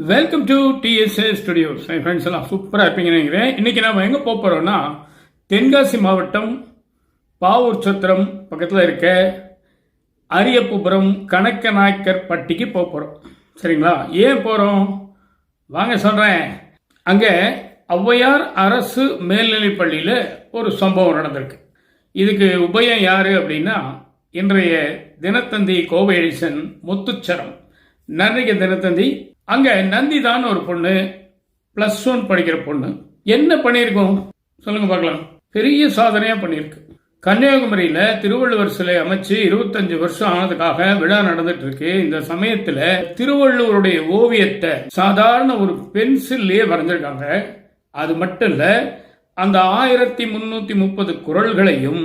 Welcome to DSA studios. N friends எல்லாம் சூப்பராக இருப்பீங்கன்னு நினைக்கிறேன். இன்றைக்கி நம்ம எங்கே போக போகிறோம்னா, தென்காசி மாவட்டம் பாவூர் சத்திரம் பக்கத்தில் இருக்க அரியப்புபுரம் கணக்க நாயக்கர் பட்டிக்கு போக போகிறோம். சரிங்களா? ஏன் போகிறோம் வாங்க சொல்கிறேன். அங்கே ஔவையார் அரசு மேல்நிலைப் பள்ளியில் ஒரு சம்பவம் நடந்திருக்கு. இதுக்கு உபயம் யார் அப்படின்னா, இன்றைய தினத்தந்தி கோவை எடிசன் முத்துச்சரம் நன்றிக தினத்தந்தி. அங்கே நந்திதான் ஒரு பொண்ணு, +1 படிக்கிற பொண்ணு. என்ன பண்ணியிருக்கோம் சொல்லுங்க பார்க்கலாம். பெரிய சாதனையாக பண்ணியிருக்கு. கன்னியாகுமரியில் திருவள்ளுவர் சிலை அமைச்சு 25 வருஷம் ஆனதுக்காக விழா நடந்துட்டு இருக்கு. இந்த சமயத்தில் திருவள்ளுவருடைய ஓவியத்தை சாதாரண ஒரு பென்சில்லையே வரைஞ்சிருக்காங்க. அது மட்டும் இல்லை, அந்த 1330 குறள்களையும்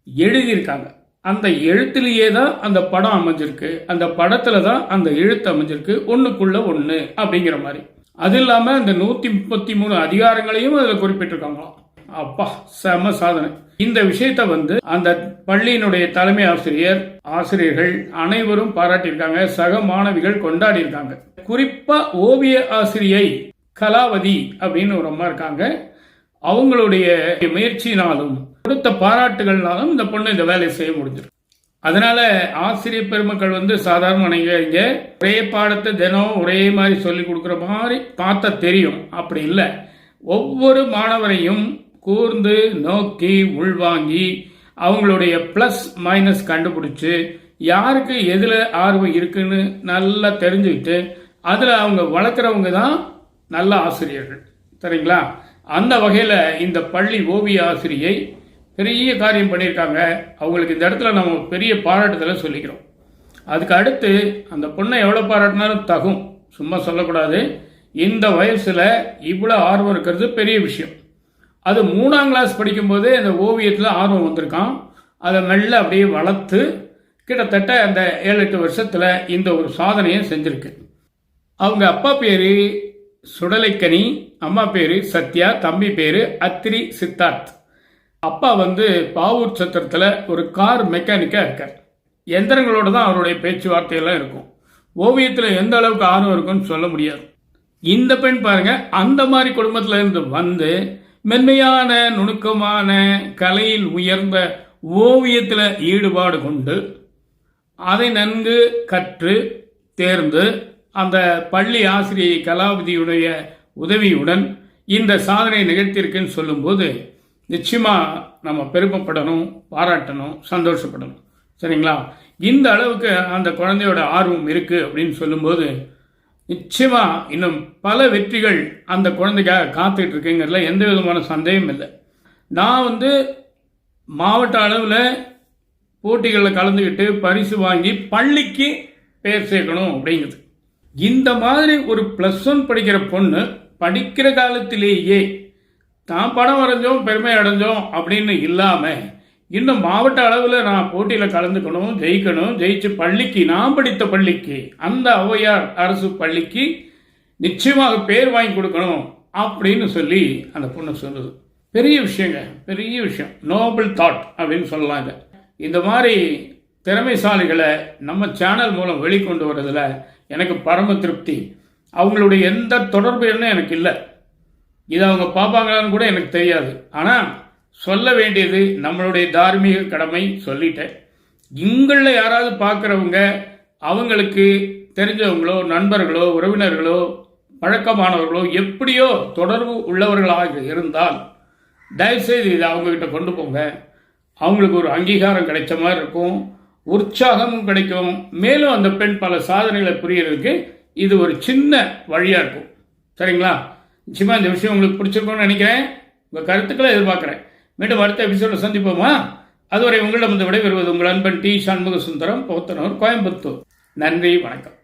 எழுதியிருக்காங்க. அந்த எழுத்துலேயே தான் அந்த படம் அமைஞ்சிருக்கு. அந்த படத்துல தான் அந்த எழுத்து அமைஞ்சிருக்கு, ஒன்றுக்குள்ள ஒன்று அப்படிங்கிற மாதிரி. அது இல்லாமல் அந்த 133 அதிகாரங்களையும் அதில் குறிப்பிட்டிருக்காங்களாம். அப்பா, செம சாதனை. இந்த விஷயத்தை அந்த பள்ளியினுடைய தலைமை ஆசிரியர்கள் அனைவரும் பாராட்டியிருக்காங்க. சக மாணவிகள் கொண்டாடி இருக்காங்க. குறிப்பா ஓவிய ஆசிரியை கலாவதி அப்படின்னு ஒரு அம்மா இருக்காங்க. அவங்களுடைய முயற்சியினாலும் கொடுத்த பாராட்டுகள்னாலும் இந்த பொண்ணு இந்த வேலையை செய்ய முடிஞ்சிருக்கு. அதனால ஆசிரியர் பெருமக்கள் சாதாரண நினைக்கிறீங்க, ஒரே பாடத்தை தினம் ஒரே மாதிரி சொல்லி கொடுக்குற மாதிரி பார்த்தா தெரியும். அப்படி இல்லை. ஒவ்வொரு மாணவரையும் கூர்ந்து நோக்கி உள்வாங்கி அவங்களுடைய ப்ளஸ் மைனஸ் கண்டுபிடிச்சு யாருக்கு எதில் ஆர்வம் இருக்குன்னு நல்லா தெரிஞ்சுக்கிட்டு அதில் அவங்க வளர்க்குறவங்க தான் நல்ல ஆசிரியர்கள். சரிங்களா? அந்த வகையில் இந்த பள்ளி ஓவிய ஆசிரியை பெரிய காரியம் பண்ணியிருக்காங்க. அவங்களுக்கு இந்த இடத்துல நம்ம பெரிய பாராட்டுதலை சொல்லிக்கிறோம். அதுக்கு அடுத்து அந்த பொண்ணை எவ்வளோ பாராட்டினாலும் தகும், சும்மா சொல்லக்கூடாது. இந்த வயசில் இவ்வளோ ஆர்வம் இருக்கிறது பெரிய விஷயம். அது 3ஆம் கிளாஸ் படிக்கும்போதே அந்த ஓவியத்தில் ஆர்வம் வந்திருக்கான். அதை மெல்ல அப்படியே வளர்த்து கிட்டத்தட்ட அந்த 7-8 வருஷத்தில் இந்த ஒரு சாதனையை செஞ்சுருக்கு. அவங்க அப்பா பேர் சுடலைக்கனி, அம்மா பேர் சத்யா, தம்பி பேர் அத்ரி சித்தார்த். அப்பா பாவூர் சத்திரத்தில் ஒரு கார் மெக்கானிக்காக இருக்கார். எந்திரங்களோட தான் அவருடைய பேச்சுவார்த்தையெல்லாம் இருக்கும். ஓவியத்தில் எந்த அளவுக்கு ஆர்வம் இருக்குன்னு சொல்ல முடியாது. இந்த பெண் பாருங்க, அந்த மாதிரி குடும்பத்தில் இருந்து மென்மையான நுணுக்கமான கலையில் உயர்ந்த ஓவியத்தில் ஈடுபாடு கொண்டு அதை நன்கு கற்று தேர்ந்து அந்த பள்ளி ஆசிரியை கலாவதியுடைய உதவியுடன் இந்த சாதனை நிகழ்த்தியிருக்குன்னு சொல்லும்போது நிச்சயமா நம்ம பெருமைப்படணும், பாராட்டணும், சந்தோஷப்படணும். சரிங்களா? இந்த அளவுக்கு அந்த குழந்தையோட ஆர்வம் இருக்கு அப்படின்னு சொல்லும்போது நிச்சயமா இன்னும் பல வெற்றிகள் அந்த குழந்தைக்காக காத்துட்டு இருக்குங்கிறதுல எந்த விதமான சந்தேகமும் இல்லை. நான் மாவட்ட அளவில் போட்டிகளில் கலந்துக்கிட்டு பரிசு வாங்கி பள்ளிக்கு பெயர் சேர்க்கணும் அப்படிங்கிறது. இந்த மாதிரி ஒரு +1 படிக்கிற பொண்ணு படிக்கிற காலத்திலேயே தான் படம் வரைஞ்சோம் பெருமை அடைஞ்சோம் அப்படின்னு இல்லாமல் இன்னும் மாவட்ட அளவில் நான் போட்டியில் கலந்துக்கணும், ஜெயிக்கணும், ஜெயிச்சு பள்ளிக்கு, நான் படித்த பள்ளிக்கு, அந்த ஔவையார் அரசு பள்ளிக்கு நிச்சயமாக பேர் வாங்கி கொடுக்கணும் அப்படின்னு சொல்லி அந்த பொண்ணு சொல்லுது. பெரிய விஷயங்க, பெரிய விஷயம். நோபல் தாட் அப்படின்னு சொல்லலாம். இந்த மாதிரி திறமைசாலிகளை நம்ம சேனல் மூலம் வெளிக்கொண்டு வரதுல எனக்கு பரம திருப்தி. அவங்களுடைய எந்த தொடர்பு எனக்கு இல்லை. இது அவங்க பார்ப்பாங்களான்னு கூட எனக்கு தெரியாது. ஆனால் சொல்ல வேண்டியது நம்மளுடைய தார்மீக கடமை, சொல்லிட்டேன். இங்களில் யாராவது பார்க்குறவங்க அவங்களுக்கு தெரிஞ்சவங்களோ நண்பர்களோ உறவினர்களோ பழக்கமானவர்களோ எப்படியோ தொடர்பு உள்ளவர்களாக இருந்தால் தயவுசெய்து இதை அவங்கக்கிட்ட கொண்டு போங்க. அவங்களுக்கு ஒரு அங்கீகாரம் கிடைச்ச மாதிரி இருக்கும், உற்சாகமும் கிடைக்கும். மேலும் அந்த பெண் பல சாதனைகளை புரியறதுக்கு இது ஒரு சின்ன வழியாக இருக்கும். சரிங்களா? நிச்சயமா இந்த விஷயம் உங்களுக்கு பிடிச்சிருக்கும்னு நினைக்கிறேன். உங்கள் கருத்துக்களை எதிர்பார்க்குறேன். மீண்டும் அடுத்த எபிசோடில் சந்திப்போமா? அதுவரை உங்களிடம் விடைபெறுவது உங்கள் அன்பன் டி. சண்முக சுந்தரம், போத்தனூர், கோயம்புத்தூர். நன்றி, வணக்கம்.